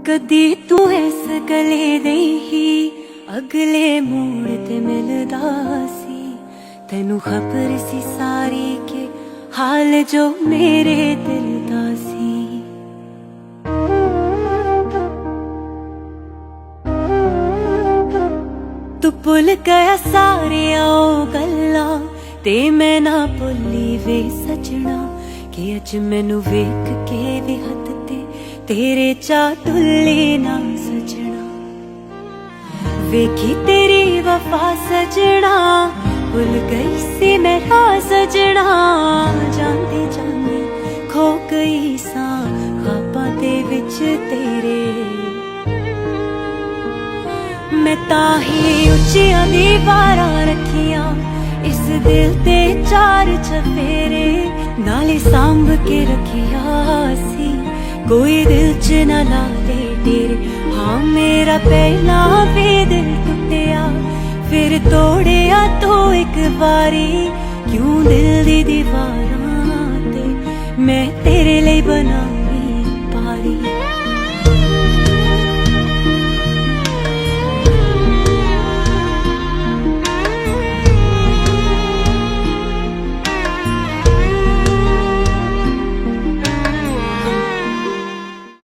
कदी तू इस गले दे ही अगले मोड़ ते मिलदा सी। तैनू खबर सी सारी के हाल जो मेरे दिल दा सी। तू भुल गया सारियां ओ गल्लां ते मैं ना भुल्ली वे सजना कि अज मैनू वेख के भी हथ ते तेरे चा तुल्ले ना सजना। वेखी तेरी वफा सजना भुल गई सी मैं राह सजना। जांदे जांदे खो गई सा ख्वाबां दे विच तेरे। मैं ताही उच्चियां दीवारां रखियां इस दिल ते चार चफेरे। नाले सांभ के रखिया सी कोई दिल च ना ला दे तेरे। हाँ मेरा पहला भी दिल टुटिया फिर तोड़िया तो एक बारी। क्यों दिल दी दीवारां ते मैं तेरे लिए बनाई पारी।